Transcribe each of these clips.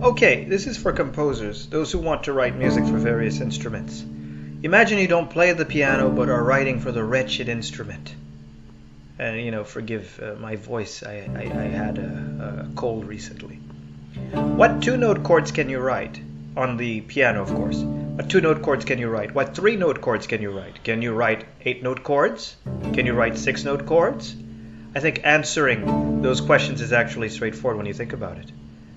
Okay, this is for composers, those who want to write music for various instruments. Imagine you don't play the piano but are writing for the wretched instrument. And forgive my voice, I had a cold recently. What two-note chords can you write? On the piano, of course. What two-note chords can you write? What three-note chords can you write? Can you write eight-note chords? Can you write six-note chords? I think answering those questions is actually straightforward when you think about it.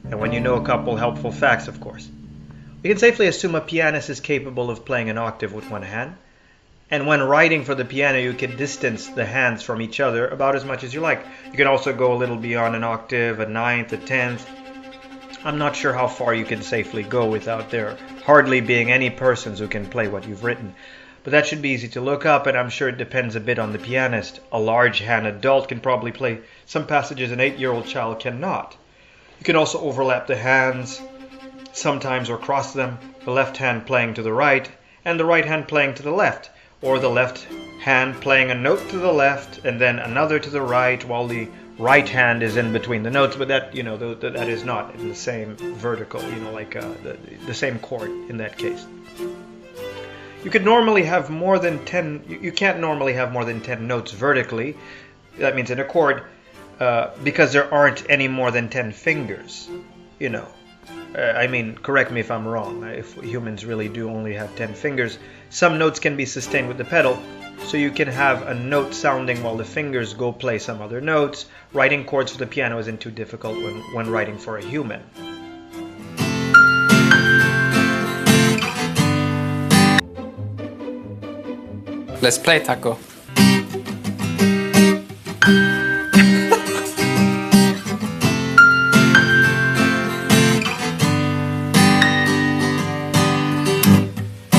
And when you know a couple helpful facts, of course. We can safely assume a pianist is capable of playing an octave with one hand. And when writing for the piano, you can distance the hands from each other about as much as you like. You can also go a little beyond an octave, a ninth, a tenth. I'm not sure how far you can safely go without there hardly being any persons who can play what you've written. But that should be easy to look up, and I'm sure it depends a bit on the pianist. A large hand adult can probably play some passages an 8-year-old child cannot. You can also overlap the hands sometimes or cross them, the left hand playing to the right and the right hand playing to the left, or the left hand playing a note to the left and then another to the right while the right hand is in between the notes, but that that is not in the same vertical, like the same chord in that case. You could normally have more than 10. You can't normally have more than 10 notes vertically. That means in a chord, because there aren't any more than 10 fingers. Correct me if I'm wrong. If humans really do only have 10 fingers, some notes can be sustained with the pedal. So you can have a note sounding while the fingers go play some other notes. Writing chords for the piano isn't too difficult when writing for a human. Let's play, Taco.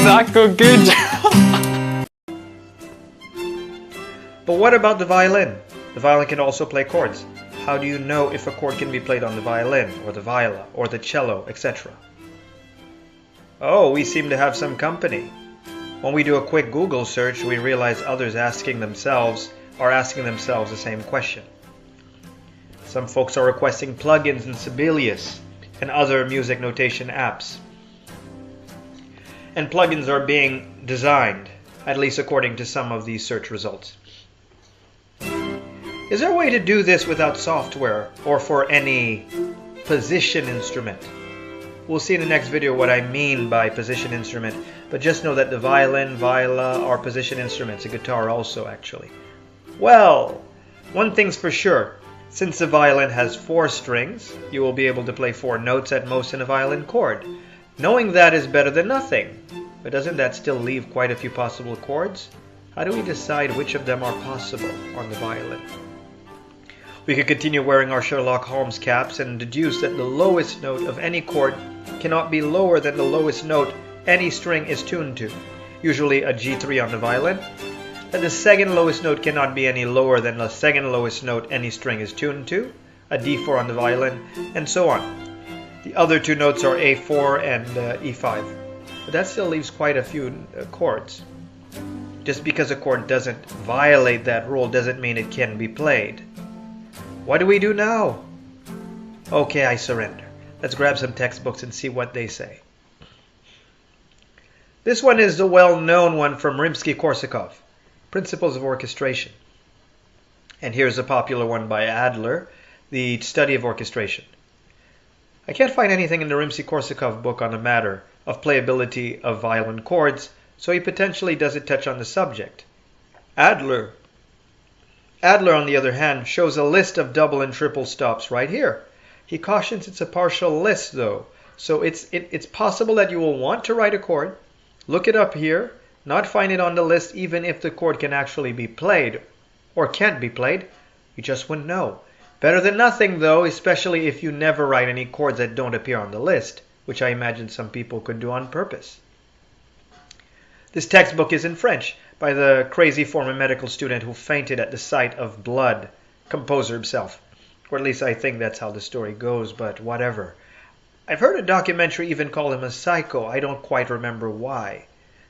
Taco, good job! But what about the violin? The violin can also play chords. How do you know if a chord can be played on the violin, or the viola, or the cello, etc.? Oh, we seem to have some company. When we do a quick Google search, we realize others are asking themselves the same question. Some folks are requesting plugins in Sibelius and other music notation apps. And plugins are being designed, at least according to some of these search results. Is there a way to do this without software or for any position instrument? We'll see in the next video what I mean by position instrument, but just know that the violin, viola are position instruments, a guitar also actually. Well, one thing's for sure, since the violin has 4 strings, you will be able to play 4 notes at most in a violin chord. Knowing that is better than nothing, but doesn't that still leave quite a few possible chords? How do we decide which of them are possible on the violin? We could continue wearing our Sherlock Holmes caps and deduce that the lowest note of any chord cannot be lower than the lowest note any string is tuned to, usually a G3 on the violin, that the second lowest note cannot be any lower than the second lowest note any string is tuned to, a D4 on the violin, and so on. The other 2 notes are A4 and E5, but that still leaves quite a few chords. Just because a chord doesn't violate that rule doesn't mean it can be played. What do we do now? Okay, I surrender. Let's grab some textbooks and see what they say. This one is the well-known one from Rimsky-Korsakov, Principles of Orchestration. And here's a popular one by Adler, The Study of Orchestration. I can't find anything in the Rimsky-Korsakov book on the matter of playability of violin chords, so he potentially doesn't touch on the subject. Adler, on the other hand, shows a list of double and triple stops right here. He cautions it's a partial list, though, so it's possible that you will want to write a chord, look it up here, not find it on the list even if the chord can actually be played or can't be played. You just wouldn't know. Better than nothing, though, especially if you never write any chords that don't appear on the list, which I imagine some people could do on purpose. This textbook is in French, by the crazy former medical student who fainted at the sight of blood, composer himself. Or at least I think that's how the story goes, but whatever. I've heard a documentary even call him a psycho. I don't quite remember why.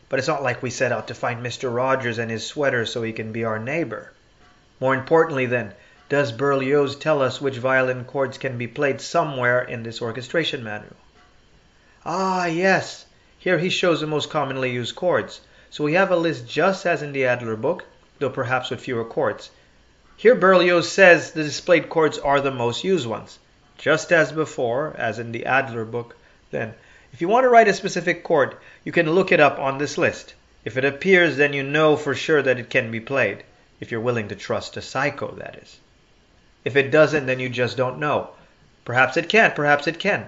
But it's not like we set out to find Mr. Rogers and his sweater so he can be our neighbor. More importantly then, does Berlioz tell us which violin chords can be played somewhere in this orchestration manual? Ah, yes. Here he shows the most commonly used chords. So we have a list just as in the Adler book, though perhaps with fewer chords. Here Berlioz says the displayed chords are the most used ones. Just as before, as in the Adler book, then, if you want to write a specific chord, you can look it up on this list. If it appears, then you know for sure that it can be played. If you're willing to trust a psycho, that is. If it doesn't, then you just don't know. Perhaps it can't, perhaps it can.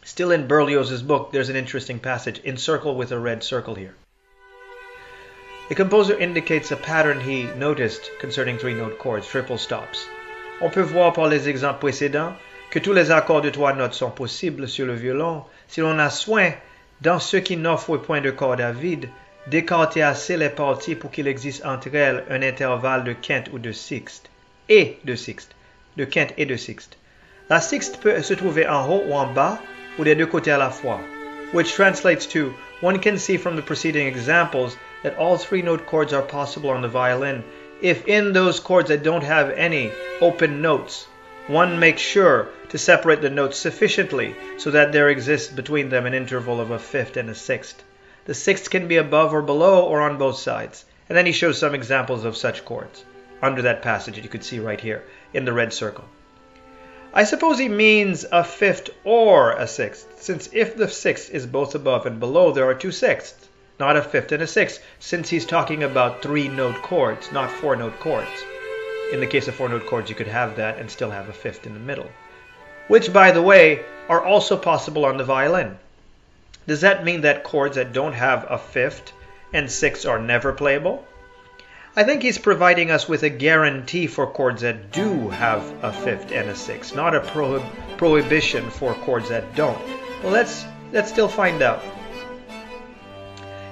Still in Berlioz's book, there's an interesting passage, encircled with a red circle here. The composer indicates a pattern he noticed concerning three-note chords, triple stops. On peut voir par les exemples précédents que tous les accords de trois notes sont possibles sur le violon si l'on a soin, dans ce qui n'offre point de corde à vide, d'écarter assez les parties pour qu'il existe entre elles un intervalle de quinte ou de sixte, de quinte et de sixte. La sixte peut se trouver en haut ou en bas, ou des deux côtés à la fois, which translates to, one can see from the preceding examples that all three-note chords are possible on the violin if in those chords that don't have any open notes, one makes sure to separate the notes sufficiently so that there exists between them an interval of a fifth and a sixth. The sixth can be above or below or on both sides. And then he shows some examples of such chords under that passage that you could see right here in the red circle. I suppose he means a fifth or a sixth, since if the sixth is both above and below, there are two sixths, not a fifth and a sixth, since he's talking about three-note chords, not four-note chords. In the case of four-note chords, you could have that and still have a fifth in the middle, which, by the way, are also possible on the violin. Does that mean that chords that don't have a fifth and sixth are never playable? I think he's providing us with a guarantee for chords that do have a fifth and a sixth, not a prohibition for chords that don't. Well, let's still find out.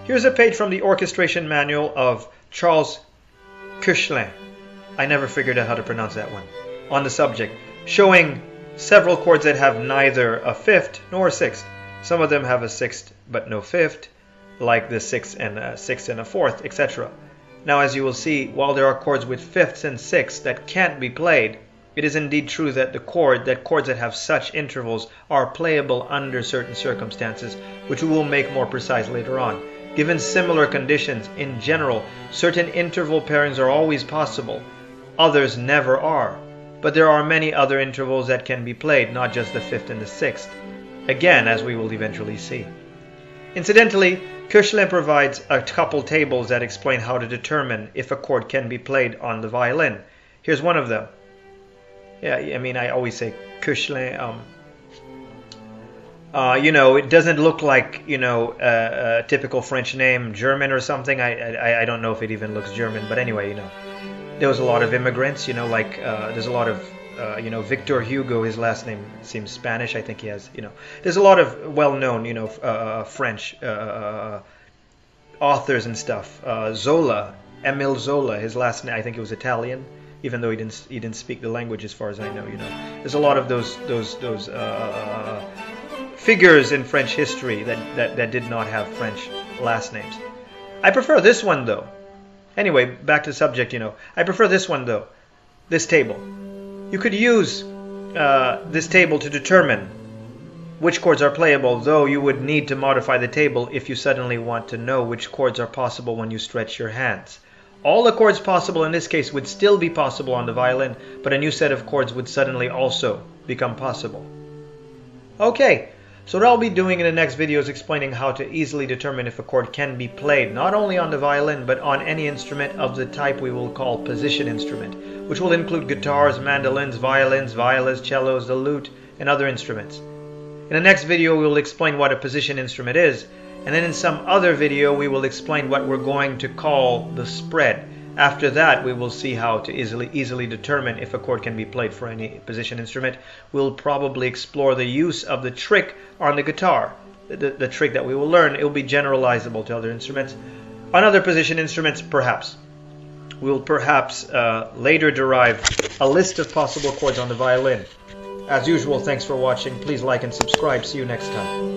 Here's a page from the orchestration manual of Charles Koechlin. I never figured out how to pronounce that one. On the subject, showing several chords that have neither a fifth nor a sixth. Some of them have a sixth but no fifth, like the sixth and a fourth, etc. Now, as you will see, while there are chords with fifths and sixths that can't be played, it is indeed true that chords that have such intervals are playable under certain circumstances, which we will make more precise later on. Given similar conditions, in general, certain interval pairings are always possible. Others never are. But there are many other intervals that can be played, not just the fifth and the sixth. Again, as we will eventually see. Incidentally, Koechlin provides a couple tables that explain how to determine if a chord can be played on the violin. Here's one of them. Yeah, I mean, I always say Koechlin. It doesn't look like, a typical French name, German or something. I don't know if it even looks German, but anyway, there was a lot of immigrants, there's a lot of, Victor Hugo, his last name seems Spanish. I think he has, there's a lot of well-known, French authors and stuff. Zola, Émile Zola, his last name, I think it was Italian, even though he didn't speak the language as far as I know, There's a lot of those figures in French history that did not have French last names. I prefer this one, though. Anyway, back to the subject, I prefer this one, though. This table. You could use this table to determine which chords are playable, though you would need to modify the table if you suddenly want to know which chords are possible when you stretch your hands. All the chords possible in this case would still be possible on the violin, but a new set of chords would suddenly also become possible. Okay. So what I'll be doing in the next video is explaining how to easily determine if a chord can be played not only on the violin but on any instrument of the type we will call position instrument, which will include guitars, mandolins, violins, violas, cellos, the lute, and other instruments. In the next video we will explain what a position instrument is, and then in some other video we will explain what we're going to call the spread. After that, we will see how to easily determine if a chord can be played for any position instrument. We'll probably explore the use of the trick on the guitar. The trick that we will learn, it will be generalizable to other instruments. On other position instruments, perhaps. We'll perhaps later derive a list of possible chords on the violin. As usual, thanks for watching. Please like and subscribe. See you next time.